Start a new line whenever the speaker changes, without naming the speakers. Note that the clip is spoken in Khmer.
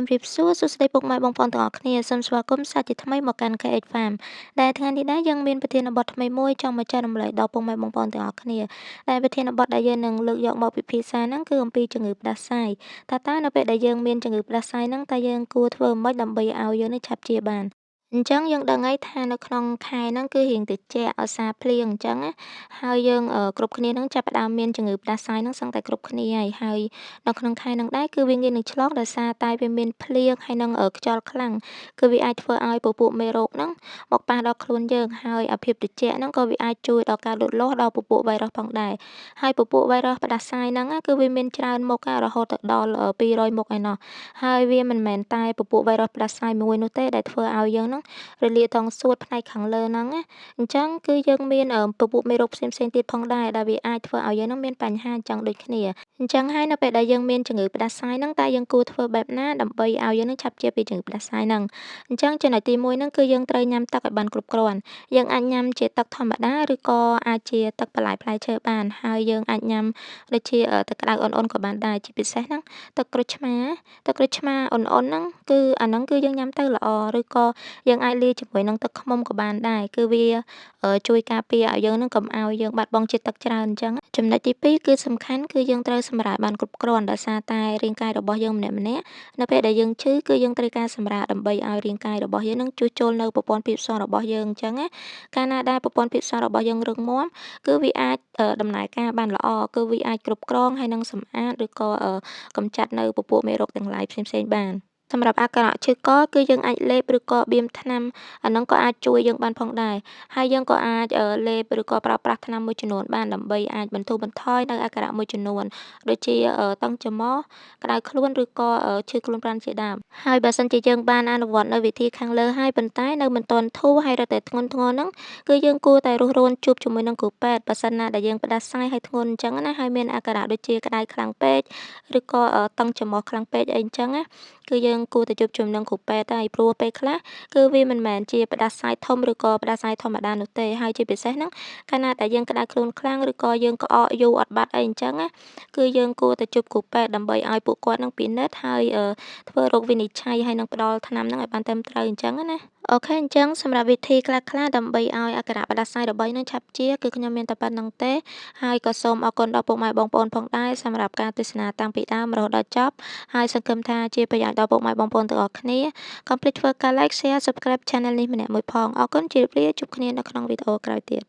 ជំរាបសួរសួស្តីពុកម៉ែបងប្អូនទាំងអស់គ្នាសូមស្វាគមន៍សាជាថ្មីមកកាន់ KH Farm ដែលថ្ងៃនេះដែរយើងមានប្រធានបទថ្មីមួយចង់មកចែករំលែកដល់ពុកម៉ែបងប្អូនទាំងអស់គ្នាដែលប្រធានបទដែលយើងនឹងលើកយកមកពិភាក្សាហ្នឹងគឺអំពីជំងឺផ្ដាសាយតើនៅពេលដែលយើងមានជំងឺផ្ដាសាយហ្នឹងតើយើងគួរធ្វើម៉េចដើម្បីឲ្យយើងនេះឆាប់ជាបានអញ្ចឹងយើងដឹងហើយថានៅក្នុងខែហ្នឹងគឺរៀងត្រជាក់ឧស្សាហ៍ភ្លៀងអញ្ចឹងណាហើយយើងគ្រប់គ្នាហ្នឹងចាប់ផ្ដើមមានជំងឺផ្ដាសាយហ្នឹងសឹងតែគ្រប់គ្នាហើយនៅក្នុងខែហ្នឹងដែរគឺវាងាយនឹងឆ្លងដោយសារតែវាមានភ្លៀងហើយនិងខ្យល់ខ្លាំងគឺវាអាចធ្វើឲ្យពពួកមេរោគហ្នឹងមកប៉ះដល់ខ្លួនយើងហើយភាពត្រជាក់ហ្នឹងក៏វាអាចជួយដល់ការលូតលាស់ដល់ពពួកវីរុសផងដែរហើយពពួកវីរុសផ្ដាសាយហ្នឹងគឺវាមានច្រើនមុខរហូតទៅដល់200មុខឯណោះហើយវាមិនមែនតែពពួកវីរុសផ្ដាសាយមួយនោះទេដែលធ្វើឲ្យយើងហ្នឹងរលាកទងសួតផ្នែកខាងលើហ្នឹងណាអញ្ចឹងគឺយើងមានពពួកមេរោគផ្សេងៗទៀតផងដែរដែលវាអាចធ្វើឲ្យយើងហ្នឹងមានបញ្ហាអញ្ចឹងដូចគ្នាអញ្ចឹងហើយនៅពេលដែលយើងមានជំងឺផ្ដាសាយហ្នឹងតើយើងគួរធ្វើបែបណាដើម្បីឲ្យយើងនឹងឆាប់ជាពីជំងឺផ្ដាសាយហ្នឹងអញ្ចឹងចំណុចទី1ហ្នឹងគឺយើងត្រូវញ៉ាំទឹកឲ្យបានគ្រប់គ្រាន់យើងអាចញ៉ាំជាទឹកធម្មតាឬក៏អាចជាទឹកបន្លែផ្លែឈើបានហើយយើងអាចញ៉ាំដូចជាទឹកក្តៅអ៊ុនៗក៏បានដែរជាពិសេសហ្នឹងទឹកក្រូចឆ្មាអ៊ុនៗហ្នឹងគឺអាហ្នឹងគឺយើងញ៉ាំទៅល្អឬក៏យើងអាចលាយជាមួយនឹងទឹកឃ្មុំក៏បានដែរគឺវាជួយការពារឲ្យយើងហ្នឹងកុំឲ្យយើងបាត់បង់ជាតិទឹកច្រើនអញ្ចឹងចំណុចទី2គឺសំខាន់គឺយើងត្រូវសម្រាលបានគ្រប់គ្រាន់ដោយសារតែរាងកាយរបស់យើងម្នាក់ៗនៅពេលដែលយើងឈឺគឺយើងត្រូវការសម្រាលដើម្បីឲ្យរាងកាយរបស់យើងនឹងជួសជុលនៅប្រព័ន្ធភាពស៊ាំរបស់យើងអញ្ចឹងណាកាលណាដែលប្រព័ន្ធភាពស៊ាំរបស់យើងរឹងមាំគឺវាអាចដំណើរការបានល្អគឺវាអាចគ្រប់គ្រងហើយនឹងសម្អាតឬក៏កម្ចាត់នៅពពួកមេរោគទាំងឡាយផ្សេងៗបានសម្រាប់អាការៈឈឺកគឺយើងអាចលេបឬក៏បៀមថ្នាំអាហ្នឹងក៏អាចជួយយើងបានផងដែរហើយយើងក៏អាចលេបឬក៏ប្រើប្រាស់ថ្នាំមួយចំនួនបានដើម្បីអាចបន្ធូរបន្ថយនៅអាការៈមួយចំនួនដូចជាតឹងច្រមុះក្តៅខ្លួនឬក៏ឈឺខ្លួនប្រាណជាដើមហើយបើសិនជាយើងបានអនុវត្តនៅវិធីខាងលើហើយប៉ុន្តែនៅមិនទាន់ធូរហើយរឹតតែធ្ងន់ធ្ងរហ្នឹងគឺយើងគួរតែរុះរាន់ជួបជាមួយនឹងគ្រូពេទ្យបើសិនណាដែលយើងផ្ដាសាយហើយធ្ងន់អញ្ចឹងណាហើយមានអាការៈដូចជាក្តៅខ្លាំងពេកឬក៏តឹងច្រមុះខ្លាំងពេកអីអញ្ចឹងណាគឺយើងគួរតែជួបជុំនឹងគ្រូពេទ្យហើយព្រោះពេលខ្លះគឺវាមិនមែនជាផ្ដាសាយធំឬក៏ផ្ដាសាយធម្មតានោះទេហើយជាពិសេសហ្នឹងកាលណាតែយើងក្តៅខ្លួនខ្លាំងឬក៏យើងក្អកយូរអត់បាត់អីអញ្ចឹងណាគឺយើងគួរតែជួបគ្រូពេទ្យដើម្បីឲ្យពួកគាត់នឹងពិនិត្យហើយធ្វើរោគវិនិច្ឆ័យហើយនឹងផ្ដល់ថ្នាំហ្នឹងឲ្យបានត្រឹមត្រូវអញ្ចឹងណាអូខេអញ្ចឹងសម្រាប់វិធីខ្លះៗដើម្បីឲ្យអាការៈផ្ដាសាយរបស់យើងនឹងឆាប់ជាគឺខ្ញុំមានតែប៉ុណ្្នឹងទេហើយក៏សូមអរគុណដល់ពុកម៉ែបងប្អូនផងដែរសម្រាប់ការទស្សនាតាំងពីដើមរហូតដល់ចប់ហើយសង្ឃឹមថាជាប្រយោជន៍ដល់ពុកម៉ែបងប្អូនទាំងអស់គ្នាកុំភ្លេចធ្វើការ Like Share Subscribe Channel នេះម្នាក់មួយផងអរគុណជម្រាបលាជួបគ្នានៅក្នុងវីដេអូក្រោយទៀត